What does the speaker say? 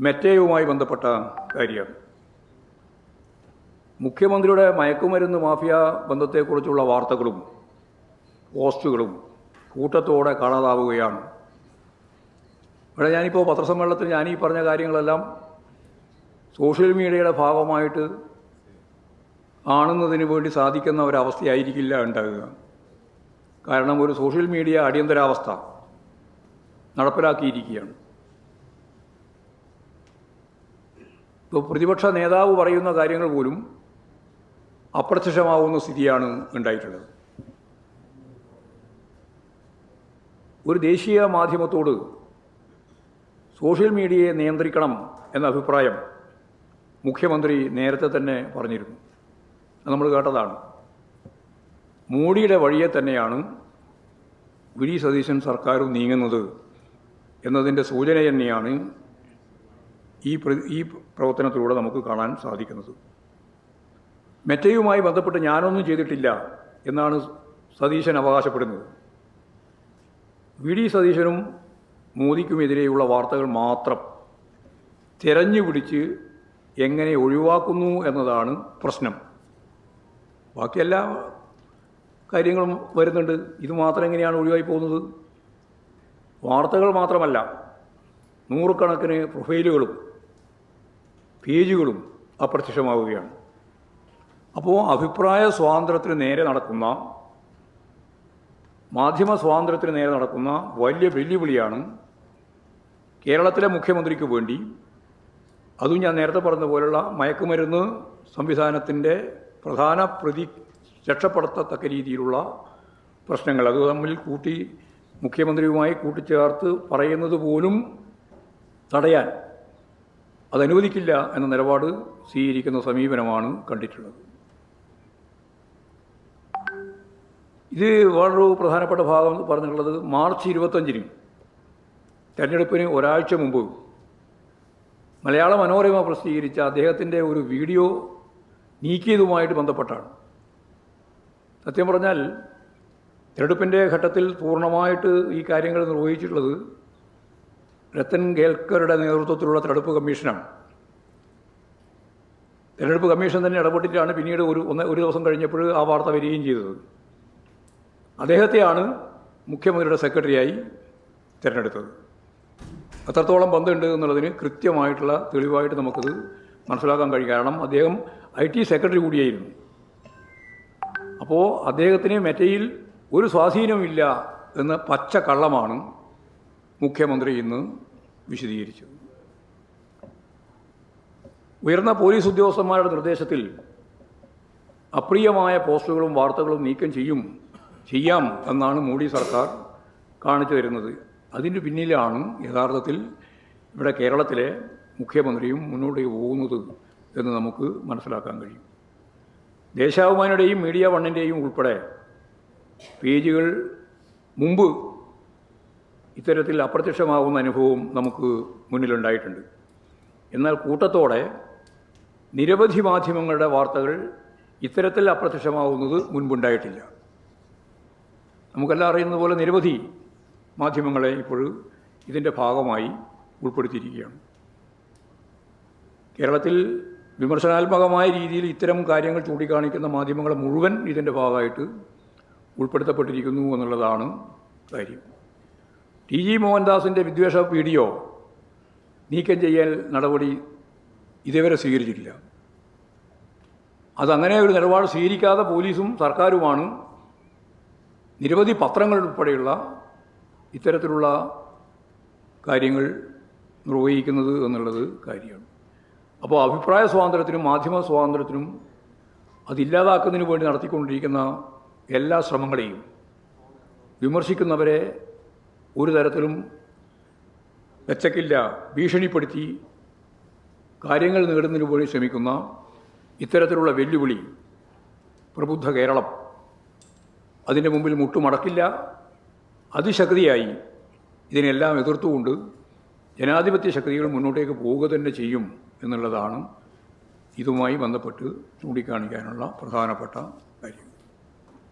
മെറ്റയുമായി ബന്ധപ്പെട്ട കാര്യം. മുഖ്യമന്ത്രിയുടെ മയക്കുമരുന്ന് മാഫിയ ബന്ധത്തെക്കുറിച്ചുള്ള വാർത്തകളും പോസ്റ്റുകളും കൂട്ടത്തോടെ കാണാതാവുകയാണ്. ഇവിടെ ഞാനിപ്പോൾ പത്രസമ്മേളനത്തിൽ ഞാനീ പറഞ്ഞ കാര്യങ്ങളെല്ലാം സോഷ്യൽ മീഡിയയുടെ ഭാഗമായിട്ട് കാണുന്നതിന് വേണ്ടി സാധിക്കുന്ന ഒരവസ്ഥയായിരിക്കില്ല ഉണ്ടാകുക. കാരണം ഒരു സോഷ്യൽ മീഡിയ അടിയന്തരാവസ്ഥ നടപ്പിലാക്കിയിരിക്കുകയാണ്. ഇപ്പോൾ പ്രതിപക്ഷ നേതാവ് പറയുന്ന കാര്യങ്ങൾ പോലും അപ്രത്യക്ഷമാവുന്ന സ്ഥിതിയാണ് ഉണ്ടായിട്ടുള്ളത്. ഒരു ദേശീയ മാധ്യമത്തോട് സോഷ്യൽ മീഡിയയെ നിയന്ത്രിക്കണം എന്ന അഭിപ്രായം മുഖ്യമന്ത്രി നേരത്തെ തന്നെ പറഞ്ഞിരുന്നു. അത് നമ്മൾ കേട്ടതാണ്. മോഡിയുടെ വഴിയെ തന്നെയാണ് വി ഡി സതീശൻ സർക്കാരും നീങ്ങുന്നത് എന്നതിൻ്റെ സൂചന തന്നെയാണ് ഈ പ്രവർത്തനത്തിലൂടെ നമുക്ക് കാണാൻ സാധിക്കുന്നത്. മെറ്റയുമായി ബന്ധപ്പെട്ട് ഞാനൊന്നും ചെയ്തിട്ടില്ല എന്നാണ് സതീശൻ അവകാശപ്പെടുന്നത്. വി ഡി സതീശനും മോദിക്കുമെതിരെയുള്ള വാർത്തകൾ മാത്രം തിരഞ്ഞു പിടിച്ച് എങ്ങനെ ഒഴിവാക്കുന്നു എന്നതാണ് പ്രശ്നം. ബാക്കി എല്ലാ കാര്യങ്ങളും വരുന്നുണ്ട്. ഇത് മാത്രം എങ്ങനെയാണ് ഒഴിവായി പോകുന്നത്? വാർത്തകൾ മാത്രമല്ല, നൂറുകണക്കിന് പ്രൊഫൈലുകളും പേജുകളും അപ്രത്യക്ഷമാവുകയാണ്. അപ്പോൾ അഭിപ്രായ സ്വാതന്ത്ര്യത്തിന് നേരെ നടക്കുന്ന, മാധ്യമ സ്വാതന്ത്ര്യത്തിന് നേരെ നടക്കുന്ന വലിയ വെല്ലുവിളിയാണ് കേരളത്തിലെ മുഖ്യമന്ത്രിക്ക് വേണ്ടി, അതും ഞാൻ നേരത്തെ പറഞ്ഞ പോലുള്ള മയക്കുമരുന്ന് സംവിധാനത്തിൻ്റെ പ്രധാന പ്രതി രക്ഷപ്പെടുത്തത്തക്ക രീതിയിലുള്ള പ്രശ്നങ്ങൾ അത് തമ്മിൽ മുഖ്യമന്ത്രിയുമായി കൂട്ടിച്ചേർത്ത് പറയുന്നത് പോലും തടയാൻ അതനുവദിക്കില്ല എന്ന നിലപാട് സ്വീകരിക്കുന്ന സമീപനമാണ് കണ്ടിട്ടുള്ളത്. ഇത് വേറൊരു പ്രധാനപ്പെട്ട ഭാഗം പറഞ്ഞിട്ടുള്ളത്, മാർച്ച് 25 തെരഞ്ഞെടുപ്പിന് ഒരാഴ്ച മുമ്പ് മലയാള മനോരമ പ്രസിദ്ധീകരിച്ച അദ്ദേഹത്തിൻ്റെ ഒരു വീഡിയോ നീക്കിയതുമായിട്ട് ബന്ധപ്പെട്ടാണ്. സത്യം പറഞ്ഞാൽ തെരഞ്ഞെടുപ്പിൻ്റെ ഘട്ടത്തിൽ പൂർണ്ണമായിട്ട് ഈ കാര്യങ്ങൾ നിർവഹിച്ചിട്ടുള്ളത് രത്തൻ കേൽക്കറുടെ നേതൃത്വത്തിലുള്ള തെരഞ്ഞെടുപ്പ് കമ്മീഷനാണ്. തെരഞ്ഞെടുപ്പ് കമ്മീഷൻ തന്നെ ഇടപെട്ടിട്ടാണ് പിന്നീട് ഒരു ദിവസം കഴിഞ്ഞപ്പോൾ ആ വാർത്ത വരികയും ചെയ്തത്. അദ്ദേഹത്തെയാണ് മുഖ്യമന്ത്രിയുടെ സെക്രട്ടറിയായി തിരഞ്ഞെടുത്തത്. അത്രത്തോളം ബന്ധമുണ്ട് എന്നുള്ളതിന് കൃത്യമായിട്ടുള്ള തെളിവായിട്ട് നമുക്കത് മനസ്സിലാക്കാൻ കഴിയും. കാരണം അദ്ദേഹം IT സെക്രട്ടറി കൂടിയായിരുന്നു. അപ്പോൾ അദ്ദേഹത്തിന് മെറ്റയിൽ ഒരു സ്വാധീനമില്ല എന്ന പച്ച കള്ളമാണ് മുഖ്യമന്ത്രി ഇന്ന് വിശദീകരിച്ചത്. ഉയർന്ന പോലീസ് ഉദ്യോഗസ്ഥന്മാരുടെ നിർദ്ദേശത്തിൽ അപ്രിയമായ പോസ്റ്റുകളും വാർത്തകളും നീക്കം ചെയ്യാം എന്നാണ് മോഡി സർക്കാർ കാണിച്ചു തരുന്നത്. അതിൻ്റെ പിന്നിലാണ് യഥാർത്ഥത്തിൽ ഇവിടെ കേരളത്തിലെ മുഖ്യമന്ത്രിയും മുന്നോട്ടേക്ക് പോകുന്നത് എന്ന് നമുക്ക് മനസ്സിലാക്കാൻ കഴിയും. ദേശാഭിമാനിയുടെയും മീഡിയ വണ്ണിൻ്റെയും ഉൾപ്പെടെ പേജുകൾ മുമ്പ് ഇത്തരത്തിൽ അപ്രത്യക്ഷമാകുന്ന അനുഭവം നമുക്ക് മുന്നിലുണ്ടായിട്ടുണ്ട്. എന്നാൽ കൂട്ടത്തോടെ നിരവധി മാധ്യമങ്ങളുടെ വാർത്തകൾ ഇത്തരത്തിൽ അപ്രത്യക്ഷമാകുന്നത് മുൻപുണ്ടായിട്ടില്ല. നമുക്കെല്ലാം അറിയുന്നത് പോലെ നിരവധി മാധ്യമങ്ങളെ ഇപ്പോൾ ഇതിൻ്റെ ഭാഗമായി ഉൾപ്പെടുത്തിയിരിക്കുകയാണ്. കേരളത്തിൽ വിമർശനാത്മകമായ രീതിയിൽ ഇത്തരം കാര്യങ്ങൾ ചൂണ്ടിക്കാണിക്കുന്ന മാധ്യമങ്ങളെ മുഴുവൻ ഇതിൻ്റെ ഭാഗമായിട്ട് ഉൾപ്പെടുത്തപ്പെട്ടിരിക്കുന്നു എന്നുള്ളതാണ് കാര്യം. TG മോഹൻദാസിൻ്റെ വിദ്വേഷ വീഡിയോ നീക്കം ചെയ്യാൻ നടപടി ഇതേവരെ സ്വീകരിച്ചിട്ടില്ല. അതങ്ങനെ ഒരു നിലപാട് സ്വീകരിക്കാതെ പോലീസും സർക്കാരുമാണ് നിരവധി പത്രങ്ങൾ ഉൾപ്പെടെയുള്ള ഇത്തരത്തിലുള്ള കാര്യങ്ങൾ നിർവഹിക്കുന്നത് എന്നുള്ളത് കാര്യമാണ്. അപ്പോൾ അഭിപ്രായ സ്വാതന്ത്ര്യത്തിനും മാധ്യമ സ്വാതന്ത്ര്യത്തിനും അതില്ലാതാക്കുന്നതിന് വേണ്ടി നടത്തിക്കൊണ്ടിരിക്കുന്ന എല്ലാ ശ്രമങ്ങളെയും വിമർശിക്കുന്നവരെ ഒരു തരത്തിലും വെച്ചക്കില്ല ഭീഷണിപ്പെടുത്തി കാര്യങ്ങൾ നേടുന്നതിന് വേണ്ടി ശ്രമിക്കുന്ന ഇത്തരത്തിലുള്ള വെല്ലുവിളി പ്രബുദ്ധ കേരളം അതിൻ്റെ മുമ്പിൽ മുട്ടുമടക്കില്ല. അതിശക്തിയായി ഇതിനെല്ലാം എതിർത്തുകൊണ്ട് ജനാധിപത്യ ശക്തികൾ മുന്നോട്ടേക്ക് പോവുക തന്നെ ചെയ്യും എന്നുള്ളതാണ് ഇതുമായി ബന്ധപ്പെട്ട് ചൂണ്ടിക്കാണിക്കാനുള്ള പ്രധാനപ്പെട്ട കാര്യം.